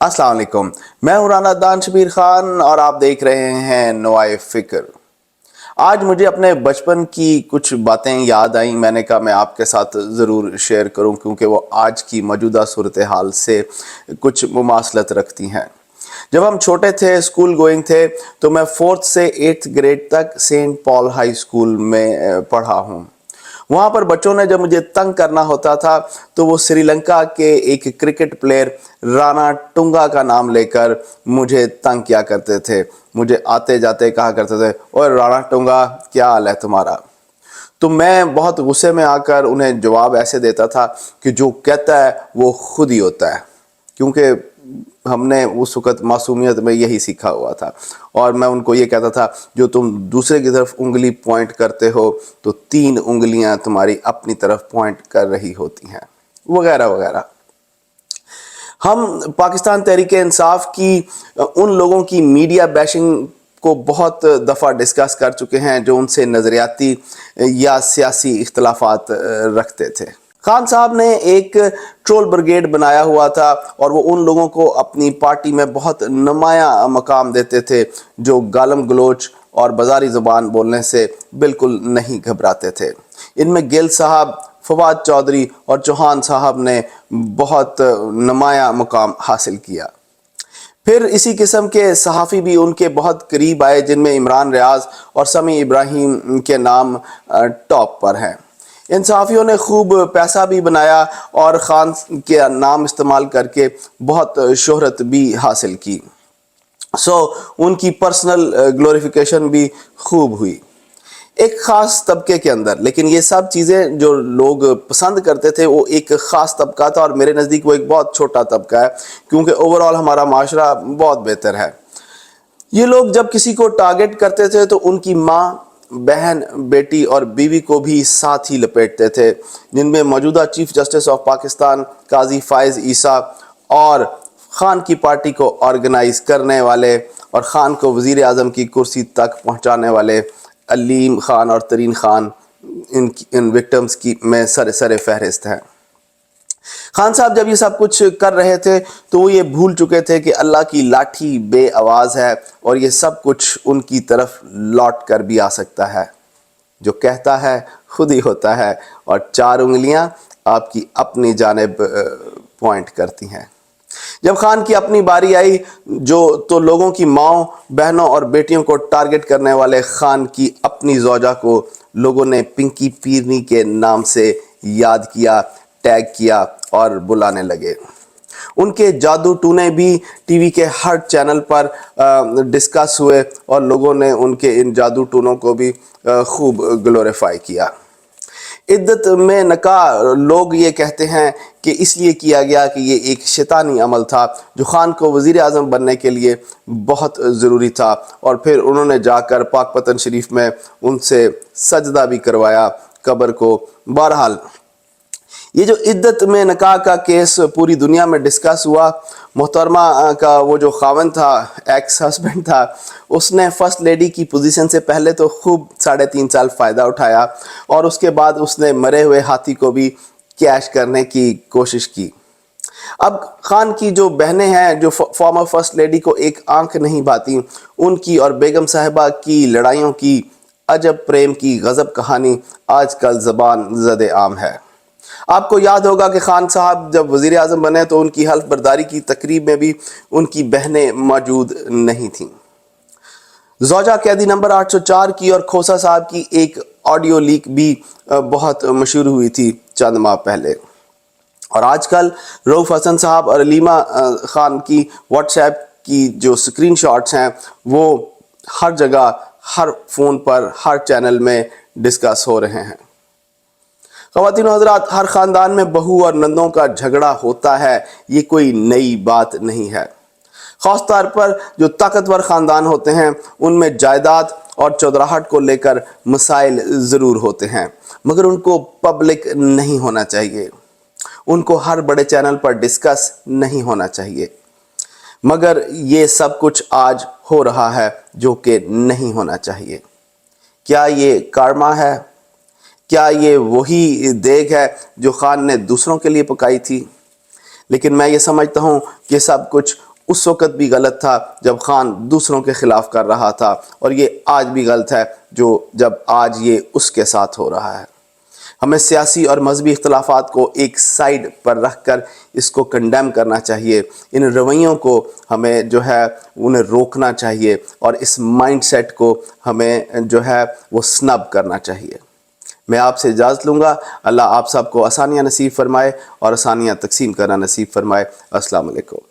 अस्सलाम वालेकुम। मैं हूं राना दान शबीर खान और आप देख रहे हैं नवाए फिक्र। आज मुझे अपने बचपन की कुछ बातें याद आई। मैंने कहा मैं आपके साथ ज़रूर शेयर करूं क्योंकि वो आज की मौजूदा सूरत हाल से कुछ मुमासलत रखती हैं। जब हम छोटे थे, स्कूल गोइंग थे, तो मैं 4th से 8th ग्रेड तक सेंट पॉल हाई स्कूल में पढ़ा हूं। वहाँ पर बच्चों ने जब मुझे तंग करना होता था तो वो श्रीलंका के एक क्रिकेट प्लेयर राणा टुंगा का नाम लेकर मुझे तंग किया करते थे। मुझे आते जाते कहा करते थे, ओए राणा टुंगा, क्या हाल है तुम्हारा। तो मैं बहुत गुस्से में आकर उन्हें जवाब ऐसे देता था कि जो कहता है वो खुद ही होता है, क्योंकि हमने उस वक़्त मासूमियत में यही सीखा हुआ था। और मैं उनको ये कहता था, जो तुम दूसरे की तरफ उंगली पॉइंट करते हो तो 3 उंगलियां तुम्हारी अपनी तरफ पॉइंट कर रही होती हैं, वगैरह वगैरह। हम पाकिस्तान तहरीक इंसाफ की उन लोगों की मीडिया बैशिंग को बहुत दफ़ा डिस्कस कर चुके हैं जो उनसे नज़रियाती या सियासी इख्तलाफात रखते थे। खान साहब ने एक ट्रोल ब्रिगेड बनाया हुआ था और वो उन लोगों को अपनी पार्टी में बहुत नुमाया मकाम देते थे जो गालम गलोच और बाजारी ज़ुबान बोलने से बिल्कुल नहीं घबराते थे। इनमें गिल साहब, फवाद चौधरी और चौहान साहब ने बहुत नुमाया मुकाम हासिल किया। फिर इसी किस्म के सहाफ़ी भी उनके बहुत करीब आए, जिनमें इमरान रियाज और समी इब्राहिम के नाम टॉप पर हैं। इन सहाफ़ियों ने खूब पैसा भी बनाया और ख़ान के नाम इस्तेमाल करके बहुत शोहरत भी हासिल की। उनकी पर्सनल ग्लोरिफिकेशन भी खूब हुई एक ख़ास तबके के अंदर। लेकिन ये सब चीज़ें जो लोग पसंद करते थे वो एक ख़ास तबका था और मेरे नज़दीक वो एक बहुत छोटा तबका है, क्योंकि ओवरऑल हमारा माशरा बहुत बेहतर है। ये लोग जब किसी को टारगेट करते थे तो उनकी माँ, बहन, बेटी और बीवी को भी साथ ही लपेटते थे, जिनमें मौजूदा चीफ जस्टिस ऑफ पाकिस्तान काजी फायज़ ईसा और ख़ान की पार्टी को ऑर्गेनाइज़ करने वाले और ख़ान को वज़ीर आज़म की कुर्सी तक पहुँचाने वाले अलीम ख़ान और तरीन ख़ान इन विक्टिम्स की में सर फहरिस्त हैं। खान साहब जब ये सब कुछ कर रहे थे तो वो ये भूल चुके थे कि अल्लाह की लाठी बे आवाज़ है और ये सब कुछ उनकी तरफ लौट कर भी आ सकता है। जो कहता है खुद ही होता है और 4 उंगलियां आपकी अपनी जानिब पॉइंट करती हैं। जब खान की अपनी बारी आई तो लोगों की माओं, बहनों और बेटियों को टारगेट करने वाले खान की अपनी ज़ौजा को लोगों ने पिंकी पीरनी के नाम से याद किया, टैग किया और बुलाने लगे। उनके जादू टूने भी टीवी के हर चैनल पर डिस्कस हुए और लोगों ने उनके इन जादू टूनों को भी खूब ग्लोरीफाई किया। इद्दत में नका लोग ये कहते हैं कि इसलिए किया गया कि ये एक शैतानी अमल था जो ख़ान को वज़ीर आज़म बनने के लिए बहुत ज़रूरी था, और फिर उन्होंने जाकर पाकपतन शरीफ में उनसे सजदा भी करवाया कब्र को। बहरहाल ये जो इद्दत में निकाह का केस पूरी दुनिया में डिस्कस हुआ, मोहतरमा का वो जो खावन था, एक्स हस्बैंड था, उसने फर्स्ट लेडी की पोजीशन से पहले तो खूब 3.5 साल फ़ायदा उठाया और उसके बाद उसने मरे हुए हाथी को भी कैश करने की कोशिश की। अब खान की जो बहनें हैं जो फॉर्मर फर्स्ट लेडी को एक आंख नहीं भाती, उनकी और बेगम साहिबा की लड़ाइयों की अजब प्रेम की गज़ब कहानी आजकल ज़बान ज़द आम है। आपको याद होगा कि खान साहब जब वज़ीर आज़म बने तो उनकी हल्फ बर्दारी की तकरीब में भी उनकी बहनें मौजूद नहीं थीं। ज़ौजा कैदी नंबर 804 की और खोसा साहब की एक ऑडियो लीक भी बहुत मशहूर हुई थी चंद माह पहले। और आजकल रऊफ़ हसन साहब और अलीमा ख़ान की व्हाट्सएप की जो स्क्रीनशॉट्स हैं वो हर जगह, हर फ़ोन पर, हर चैनल में डिस्कस हो रहे हैं। ख़वातीन व हज़रात, हर ख़ानदान में बहू और नंदों का झगड़ा होता है, ये कोई नई बात नहीं है। ख़ास तौर पर जो ताकतवर ख़ानदान होते हैं उनमें जायदाद और चौधराहट को लेकर मसाइल ज़रूर होते हैं, मगर उनको पब्लिक नहीं होना चाहिए, उनको हर बड़े चैनल पर डिस्कस नहीं होना चाहिए। मगर ये सब कुछ आज हो रहा है जो कि नहीं होना चाहिए। क्या ये कारमा है? क्या ये वही देग है जो ख़ान ने दूसरों के लिए पकाई थी? लेकिन मैं ये समझता हूँ कि सब कुछ اس وقت بھی غلط تھا جب خان دوسروں کے خلاف کر رہا تھا، اور یہ آج بھی غلط ہے جب آج یہ اس کے ساتھ ہو رہا ہے۔ ہمیں سیاسی اور مذہبی اختلافات کو ایک سائیڈ پر رکھ کر اس کو کنڈیم کرنا چاہیے، ان رویوں کو ہمیں انہیں روکنا چاہیے، اور اس مائنڈ سیٹ کو ہمیں وہ سنب کرنا چاہیے۔ میں آپ سے اجازت لوں گا۔ اللہ آپ سب کو آسانیاں نصیب فرمائے اور آسانیاں تقسیم کرنا نصیب فرمائے۔ السلام علیکم۔